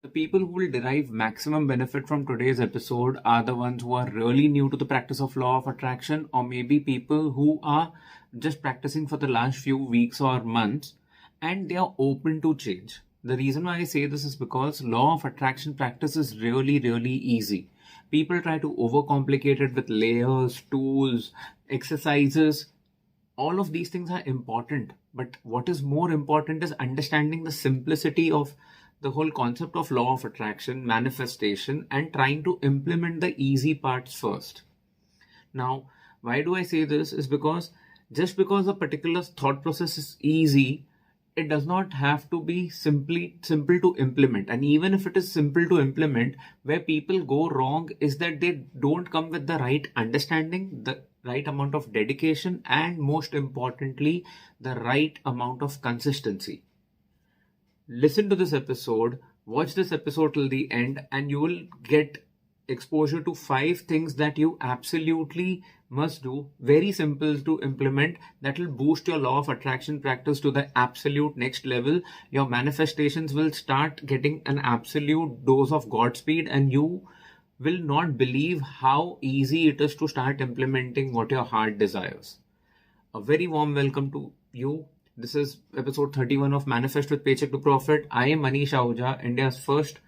The people who will derive maximum benefit from today's episode are the ones who are really new to the practice of law of attraction, or maybe people who are just practicing for the last few weeks or months and they are open to change. The reason why I say this is because law of attraction practice is really easy. People try to overcomplicate it with layers, tools, exercises. All of these things are important, but what is more important is understanding the simplicity of the whole concept of law of attraction, manifestation, and trying to implement the easy parts first. Now, why do I say this? Is because just because a particular thought process is easy, it does not have to be simple to implement. And even if it is simple to implement, where people go wrong is that they don't come with the right understanding, the right amount of dedication, and most importantly, the right amount of consistency. Listen to this episode, watch this episode till the end, and you will get exposure to 5 things that you absolutely must do, very simple to implement, that will boost your law of attraction practice to the absolute next level. Your manifestations will start getting an absolute dose of Godspeed, and you will not believe how easy it is to start implementing what your heart desires. A very warm welcome to you. This is episode 31 of Manifest with Paycheck to Profit. I am Manish Ahuja, India's first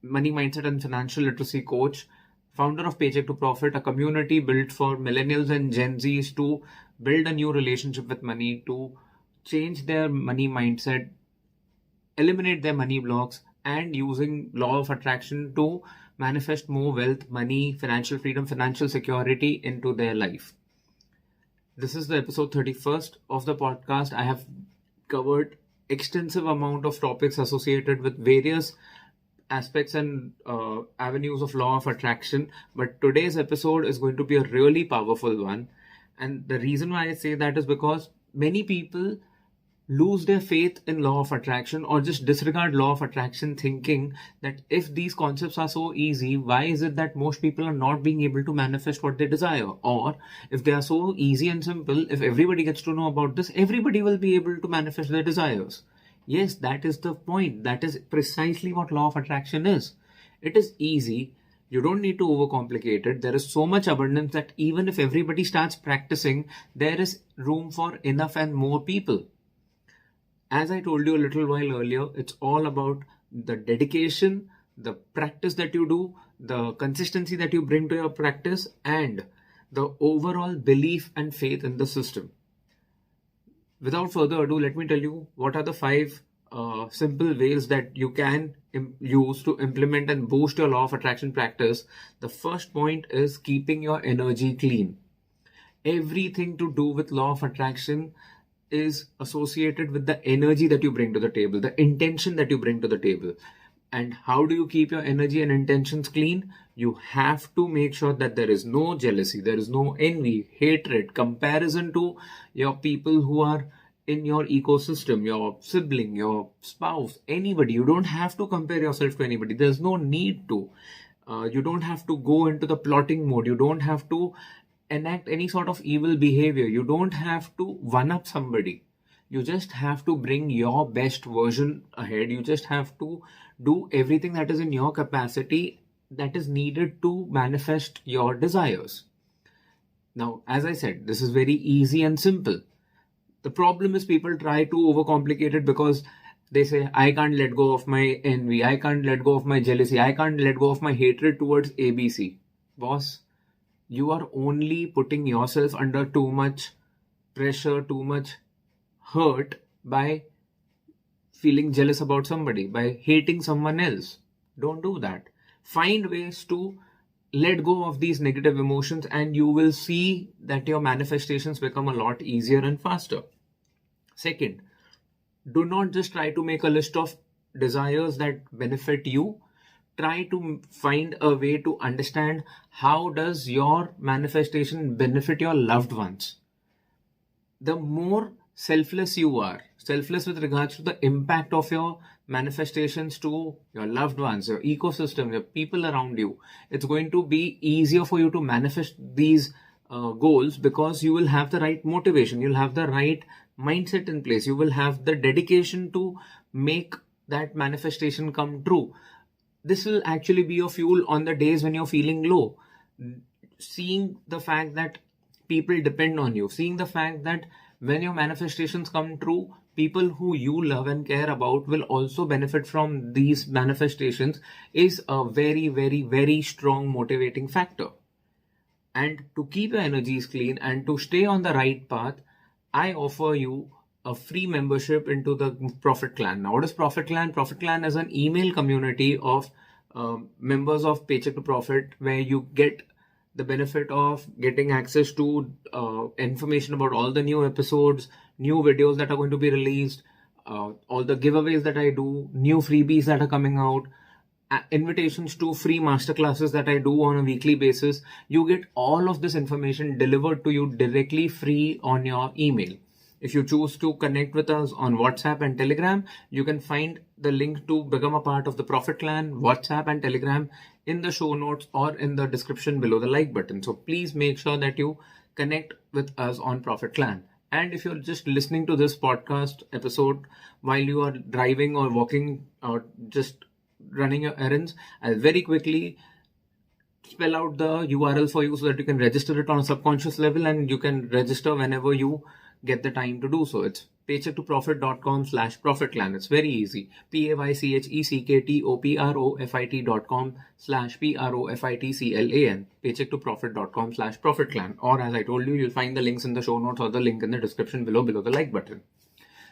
money mindset and financial literacy coach, founder of Paycheck to Profit, a community built for millennials and Gen Zs to build a new relationship with money, to change their money mindset, eliminate their money blocks, and using law of attraction to manifest more wealth, money, financial freedom, financial security into their life. This is the episode 31st of the podcast. I have covered extensive amount of topics associated with various aspects and avenues of law of attraction. But today's episode is going to be a really powerful one. And the reason why I say that is because many people lose their faith in law of attraction or just disregard law of attraction, thinking that if these concepts are so easy, why is it that most people are not being able to manifest what they desire? Or if they are so easy and simple, if everybody gets to know about this, everybody will be able to manifest their desires. Yes, that is the point. That is precisely what law of attraction is. It is easy. You don't need to overcomplicate it. There is so much abundance that even if everybody starts practicing, there is room for enough and more people. As I told you a little while earlier, it's all about the dedication, the practice that you do, the consistency that you bring to your practice, and the overall belief and faith in the system. Without further ado, let me tell you what are the 5 simple ways that you can use to implement and boost your law of attraction practice. The first point is keeping your energy clean. Everything to do with law of attraction is associated with the energy that you bring to the table, the intention that you bring to the table. And how do you keep your energy and intentions clean? You have to make sure that there is no jealousy, there is no envy, hatred, comparison to your people who are in your ecosystem, your sibling, your spouse, anybody. You don't have to compare yourself to anybody. There's no need to. You don't have to go into the plotting mode. You don't have to enact any sort of evil behavior. You don't have to one up somebody. You just have to bring your best version ahead. You just have to do everything that is in your capacity that is needed to manifest your desires. Now, as I said, this is very easy and simple. The problem is people try to overcomplicate it because they say, I can't let go of my envy. I can't let go of my jealousy. I can't let go of my hatred towards ABC. Boss, you are only putting yourself under too much pressure, too much hurt by feeling jealous about somebody, by hating someone else. Don't do that. Find ways to let go of these negative emotions, and you will see that your manifestations become a lot easier and faster. Second, do not just try to make a list of desires that benefit you. Try to find a way to understand how does your manifestation benefit your loved ones. The more selfless you are, selfless with regards to the impact of your manifestations to your loved ones, your ecosystem, your people around you, it's going to be easier for you to manifest these goals because you will have the right motivation, you'll have the right mindset in place, you will have the dedication to make that manifestation come true. This will actually be your fuel on the days when you're feeling low. Seeing the fact that people depend on you, seeing the fact that when your manifestations come true, people who you love and care about will also benefit from these manifestations is a very, very, very strong motivating factor. And to keep your energies clean and to stay on the right path, I offer you a free membership into the Profit Clan. Now, what is Profit Clan? Profit Clan is an email community of members of Paycheck to Profit, where you get the benefit of getting access to information about all the new episodes, new videos that are going to be released, all the giveaways that I do, new freebies that are coming out, invitations to free masterclasses that I do on a weekly basis. You get all of this information delivered to you directly free on your email. If you choose to connect with us on WhatsApp and Telegram, you can find the link to become a part of the Profit Clan, WhatsApp and Telegram in the show notes or in the description below the like button. So please make sure that you connect with us on Profit Clan. And if you're just listening to this podcast episode while you are driving or walking or just running your errands, I'll very quickly spell out the URL for you so that you can register it on a subconscious level, and you can register whenever you get the time to do so. It's paychecktопроfit.com/profitclan. It's very easy. paychecktопроfitclan. paychecktопроfit.com/profitclan. Or as I told you, you'll find the links in the show notes or the link in the description below the like button.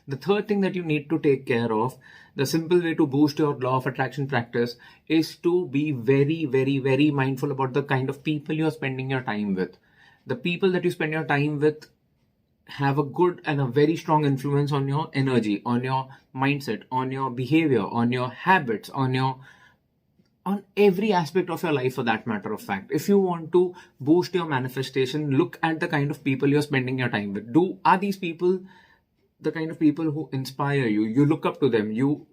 The third thing that you need to take care of, the simple way to boost your law of attraction practice, is to be very, very, very mindful about the kind of people you're spending your time with. The people that you spend your time with have a good and a very strong influence on your energy, on your mindset, on your behavior, on your habits, on every aspect of your life, for that matter of fact. If you want to boost your manifestation, look at the kind of people you're spending your time with. Are these people the kind of people who inspire you? You look up to them. You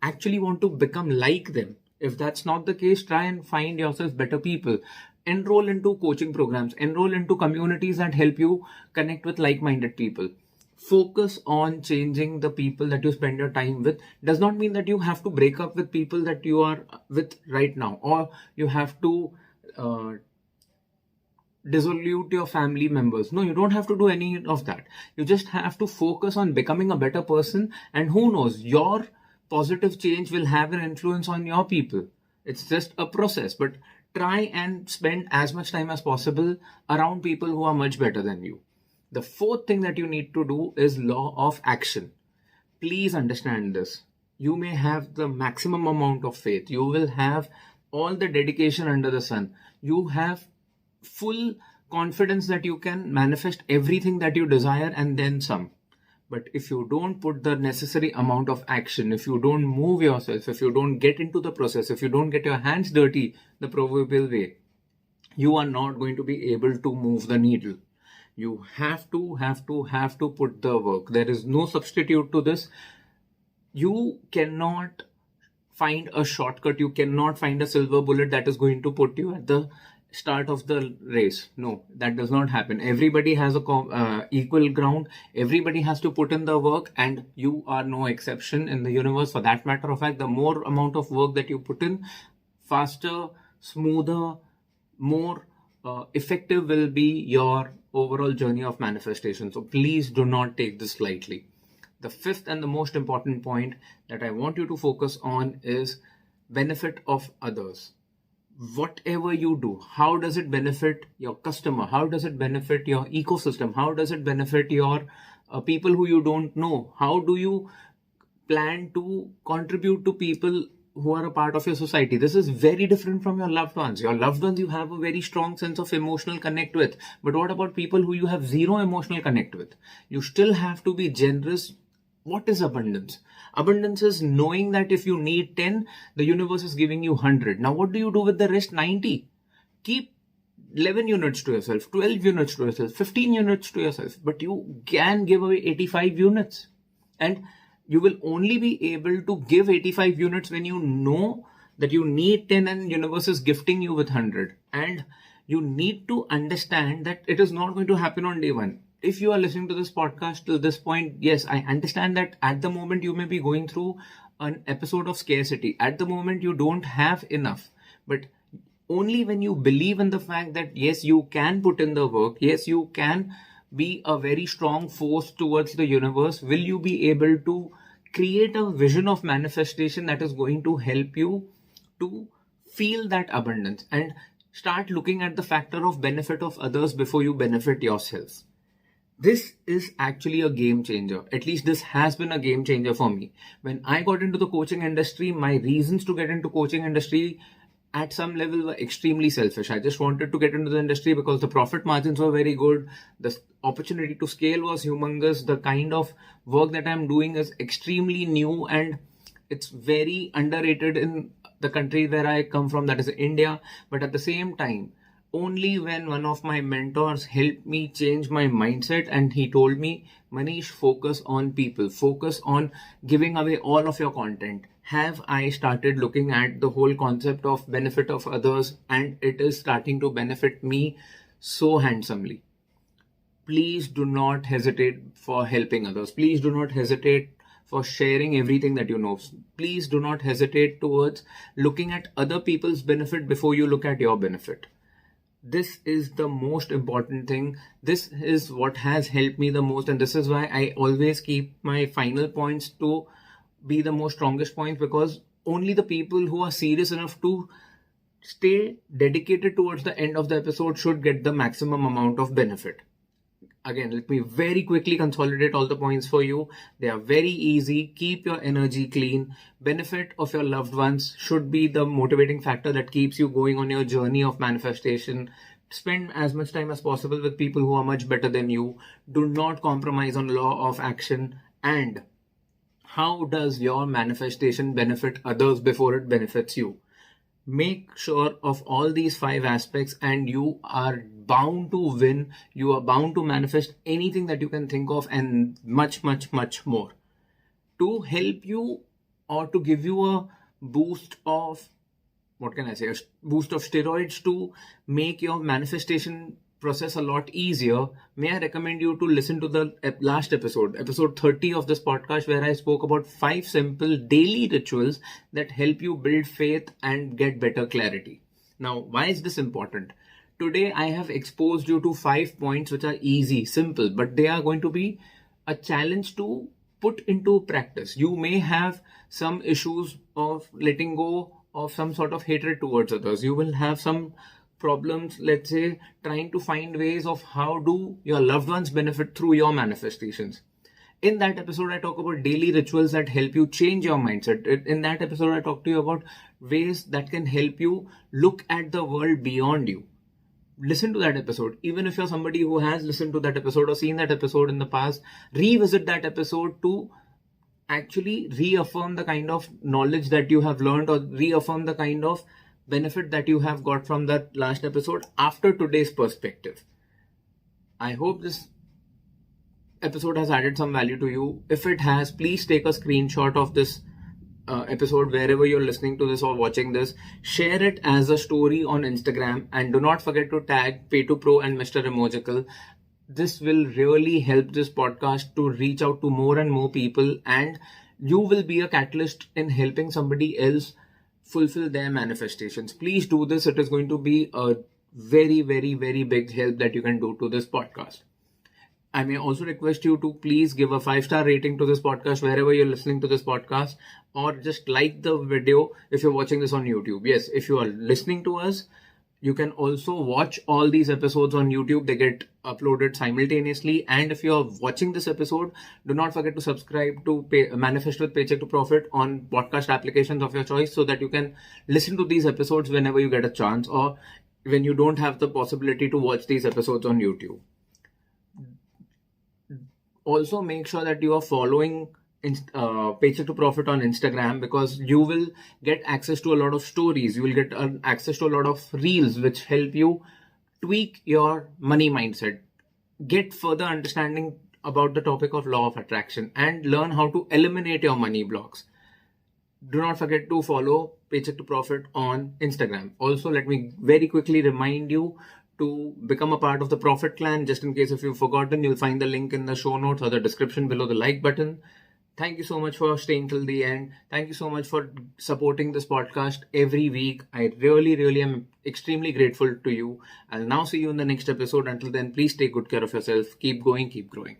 actually want to become like them. If that's not the case, try and find yourself better people. Enroll into coaching programs. Enroll into communities that help you connect with like-minded people. Focus on changing the people that you spend your time with. Does not mean that you have to break up with people that you are with right now, or you have to dissolute your family members. No, you don't have to do any of that. You just have to focus on becoming a better person, and who knows, your positive change will have an influence on your people. It's just a process, but try and spend as much time as possible around people who are much better than you. The fourth thing that you need to do is law of action. Please understand this. You may have the maximum amount of faith. You will have all the dedication under the sun. You have full confidence that you can manifest everything that you desire and then some. But if you don't put the necessary amount of action, if you don't move yourself, if you don't get into the process, if you don't get your hands dirty the proverbial way, you are not going to be able to move the needle. You have to put the work. There is no substitute to this. You cannot find a shortcut. You cannot find a silver bullet that is going to put you at the start of the race. No, that does not happen. Everybody has a equal ground. Everybody has to put in the work, and you are no exception in the universe. For that matter of fact, the more amount of work that you put in, faster, smoother, more effective will be your overall journey of manifestation. So please do not take this lightly. The fifth and the most important point that I want you to focus on is benefit of others. Whatever you do, how does it benefit your customer? How does it benefit your ecosystem? How does it benefit your people who you don't know? How do you plan to contribute to people who are a part of your society? This is very different from your loved ones. Your loved ones you have a very strong sense of emotional connect with. But what about people who you have zero emotional connect with? You still have to be generous. What is abundance? Abundance is knowing that if you need 10, the universe is giving you 100. Now, what do you do with the rest 90? Keep 11 units to yourself, 12 units to yourself, 15 units to yourself. But you can give away 85 units. And you will only be able to give 85 units when you know that you need 10 and universe is gifting you with 100. And you need to understand that it is not going to happen on day one. if you are listening to this podcast till this point, yes, I understand that at the moment you may be going through an episode of scarcity. At the moment you don't have enough. But only when you believe in the fact that yes, you can put in the work, yes, you can be a very strong force towards the universe, will you be able to create a vision of manifestation that is going to help you to feel that abundance and start looking at the factor of benefit of others before you benefit yourself. This is actually a game changer. At least this has been a game changer for me. When I got into the coaching industry, my reasons to get into coaching industry at some level were extremely selfish. I just wanted to get into the industry because the profit margins were very good. The opportunity to scale was humongous. The kind of work that I'm doing is extremely new and it's very underrated in the country where I come from, that is India. But at the same time, only when one of my mentors helped me change my mindset and he told me, Manish, focus on people, focus on giving away all of your content, have I started looking at the whole concept of benefit of others, and it is starting to benefit me so handsomely. Please do not hesitate for helping others. Please do not hesitate for sharing everything that you know. Please do not hesitate towards looking at other people's benefit before you look at your benefit. This is the most important thing. This is what has helped me the most, and this is why I always keep my final points to be the most strongest points, because only the people who are serious enough to stay dedicated towards the end of the episode should get the maximum amount of benefit. Again, let me very quickly consolidate all the points for you. They are very easy. Keep your energy clean. Benefit of your loved ones should be the motivating factor that keeps you going on your journey of manifestation. Spend as much time as possible with people who are much better than you. Do not compromise on law of action. And how does your manifestation benefit others before it benefits you? Make sure of all these 5 aspects and you are bound to win. You are bound to manifest anything that you can think of and much, much, much more. To help you or to give you a boost of, a boost of steroids to make your manifestation process a lot easier, may I recommend you to listen to the last episode 30 of this podcast, where I spoke about 5 simple daily rituals that help you build faith and get better clarity. Now, why is this important? Today, I have exposed you to 5 points which are easy, simple, but they are going to be a challenge to put into practice. You may have some issues of letting go of some sort of hatred towards others. You will have some problems, let's say, trying to find ways of how do your loved ones benefit through your manifestations. In that episode, I talk about daily rituals that help you change your mindset. In that episode, I talk to you about ways that can help you look at the world beyond you. Listen to that episode. Even if you're somebody who has listened to that episode or seen that episode in the past, revisit that episode to actually reaffirm the kind of knowledge that you have learned or reaffirm the kind of benefit that you have got from that last episode after today's perspective. I hope this episode has added some value to you. If it has, please take a screenshot of this episode wherever you're listening to this or watching this. Share it as a story on Instagram and do not forget to tag Pay2Pro and Mr. Emojical. This will really help this podcast to reach out to more and more people, and you will be a catalyst in helping somebody else fulfill their manifestations. Please do this. It is going to be a very, very, very big help that you can do to this podcast. I may also request you to please give a 5-star rating to this podcast wherever you're listening to this podcast, or just like the video if you're watching this on YouTube. Yes, if you are listening to us, you can also watch all these episodes on YouTube. They get uploaded simultaneously. And if you're watching this episode, do not forget to subscribe to Manifest with Paycheck to Profit on podcast applications of your choice, so that you can listen to these episodes whenever you get a chance, or when you don't have the possibility to watch these episodes on YouTube. Also, make sure that you are following Paycheck to Profit on Instagram, because you will get access to a lot of stories. You will get access to a lot of reels which help you tweak your money mindset, get further understanding about the topic of law of attraction, and learn how to eliminate your money blocks. Do not forget to follow Paycheck to Profit on Instagram. Also, let me very quickly remind you to become a part of the Profit Clan. Just in case if you've forgotten, you'll find the link in the show notes or the description below the like button. Thank you so much for staying till the end. Thank you so much for supporting this podcast every week. I really, really am extremely grateful to you. I'll now see you in the next episode. Until then, please take good care of yourself. Keep going, keep growing.